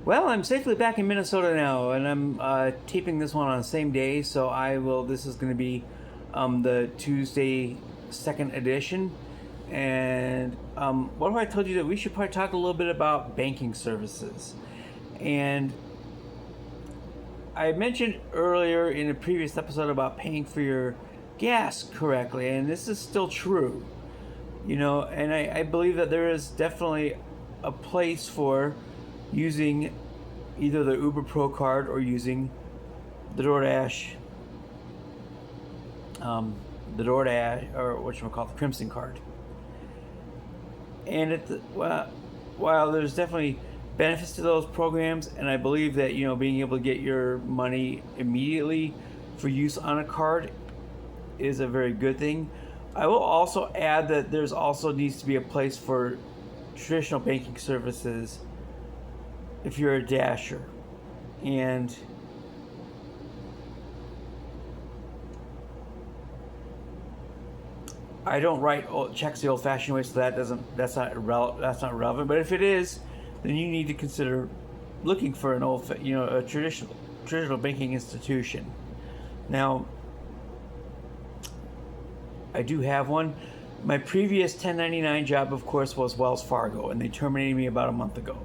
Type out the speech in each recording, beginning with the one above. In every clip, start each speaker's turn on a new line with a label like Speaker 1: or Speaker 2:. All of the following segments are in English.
Speaker 1: Well, I'm safely back in Minnesota now, and I'm taping this one on the same day. So I will. This is going to be the Tuesday second edition. And what if I told you that we should probably talk a little bit about banking services? And I mentioned earlier in a previous episode about paying for your gas correctly, and this is still true. And I believe that there is definitely a place for using either the Uber Pro card or using the DoorDash, or the Crimson card. And while there's definitely benefits to those programs, and I believe that being able to get your money immediately for use on a card is a very good thing. I will also add that there's also needs to be a place for traditional banking services if you're a dasher. And I don't write checks the old-fashioned way, so that's not relevant. But if it is, then you need to consider looking for a traditional banking institution. Now, I do have one. My previous 1099 job, of course, was Wells Fargo, and they terminated me about a month ago.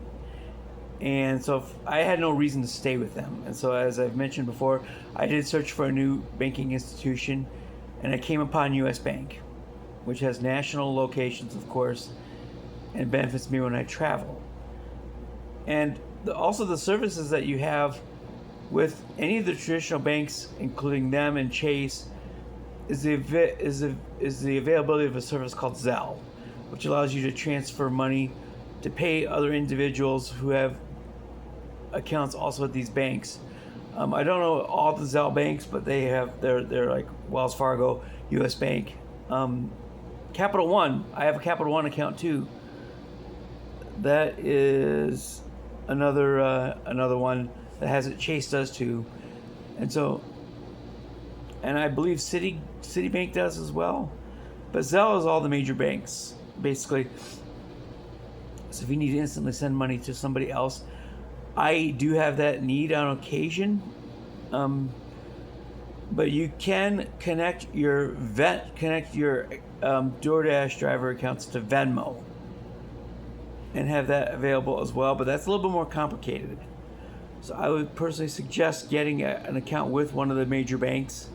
Speaker 1: And so I had no reason to stay with them. And so, as I've mentioned before, I did search for a new banking institution, and I came upon U.S. Bank, which has national locations, of course, and benefits me when I travel. And also the services that you have with any of the traditional banks, including them and Chase, is the availability of a service called Zelle, which allows you to transfer money to pay other individuals who have accounts also at these banks. I don't know all the Zelle banks, but they're like Wells Fargo, U.S. Bank, Capital One. I have a Capital One account too. That is another one that has it. Chase does too, and I believe Citibank does as well. But Zelle is all the major banks basically. So if you need to instantly send money to somebody else, I do have that need on occasion. But you can connect your DoorDash driver accounts to Venmo and have that available as well. But that's a little bit more complicated. So I would personally suggest getting an account with one of the major banks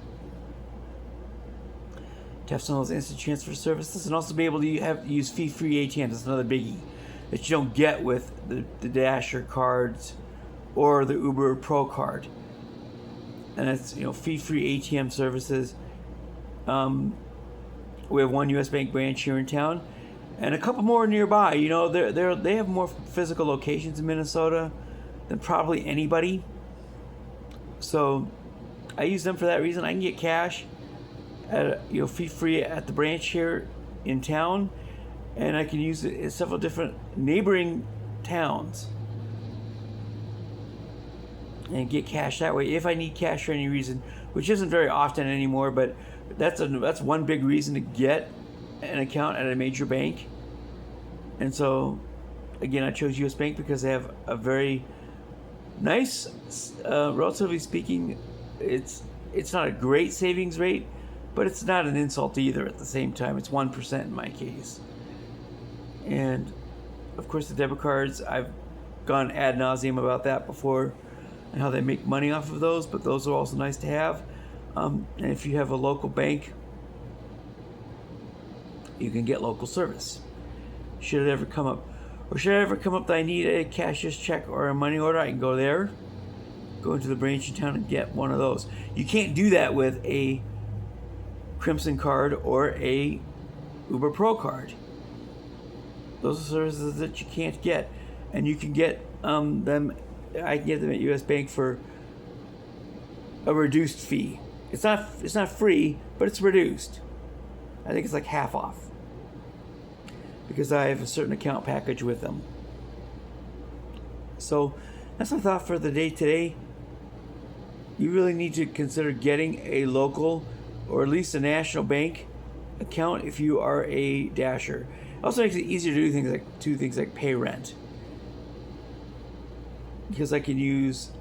Speaker 1: to have some of those instant transfer services, and also be able to use fee-free ATMs. That's another biggie that you don't get with the Dasher cards or the Uber Pro card. And that's fee-free ATM services. We have one U.S. Bank branch here in town, and a couple more nearby. They have more physical locations in Minnesota than probably anybody. So I use them for that reason. I can get cash at fee-free at the branch here in town, and I can use it in several different neighboring towns and get cash that way if I need cash for any reason, which isn't very often anymore. But that's one big reason to get an account at a major bank. And so again, I chose U.S. Bank because they have a very nice, relatively speaking, it's not a great savings rate, but it's not an insult either at the same time. It's 1% in my case. And of course the debit cards, I've gone ad nauseum about that before and how they make money off of those, but those are also nice to have. And if you have a local bank, you can get local service. Should it ever come up that I need a cashier's check or a money order, I can go there, go into the branch in town and get one of those. You can't do that with a Crimson card or a Uber Pro card. Those are services that you can't get, and you can get them. I can get them at U.S. Bank for a reduced fee. It's not free, but it's reduced. I think it's like half off because I have a certain account package with them. So that's my thought for the day today. You really need to consider getting a local or at least a national bank account if you are a dasher. It also makes it easier to do things like pay rent. because I can use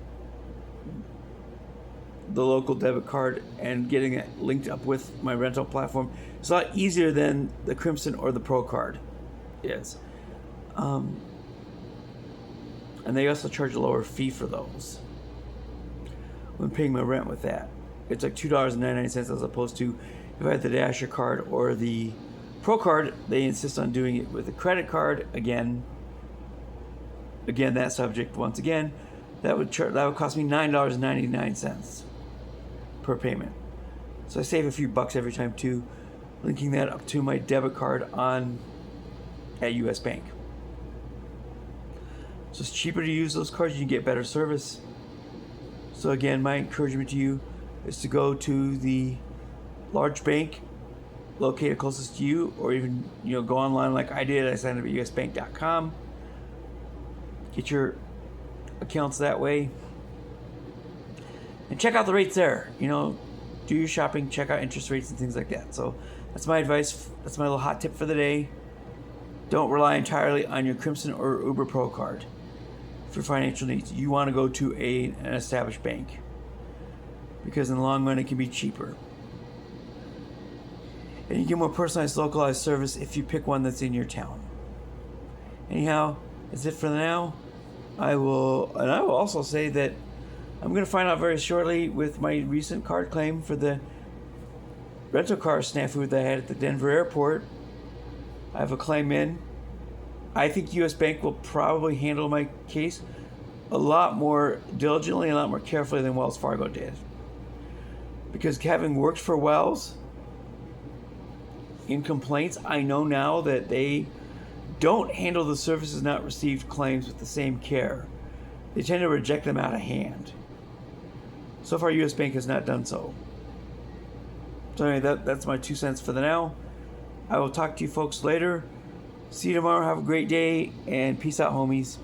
Speaker 1: the local debit card and getting it linked up with my rental platform. It's a lot easier than the Crimson or the Pro card is. And they also charge a lower fee for those when paying my rent with that. It's like $2.99 as opposed to if I had the Dasher card or the Pro card. They insist on doing it with a credit card. Again, that subject once again, that would cost me $9.99 per payment. So I save a few bucks every time too, linking that up to my debit card at US Bank. So it's cheaper to use those cards. You can get better service. So again, my encouragement to you is to go to the large bank located closest to you, or even go online like I did. I signed up at usbank.com. Get your accounts that way, and check out the rates there. Do your shopping, check out interest rates and things like that. So that's my advice. That's my little hot tip for the day. Don't rely entirely on your Crimson or Uber Pro card for financial needs. You want to go to an established bank, because in the long run it can be cheaper. And you get more personalized, localized service if you pick one that's in your town. Anyhow, that's it for now. I will also say that I'm going to find out very shortly with my recent card claim for the rental car snafu that I had at the Denver airport. I have a claim in. I think US Bank will probably handle my case a lot more diligently, a lot more carefully than Wells Fargo did. Because having worked for Wells in complaints, I know now that they don't handle the services not received claims with the same care. They tend to reject them out of hand. So far, US Bank has not done so. So anyway, that's my 2 cents for the now. I will talk to you folks later. See you tomorrow. Have a great day, and peace out, homies.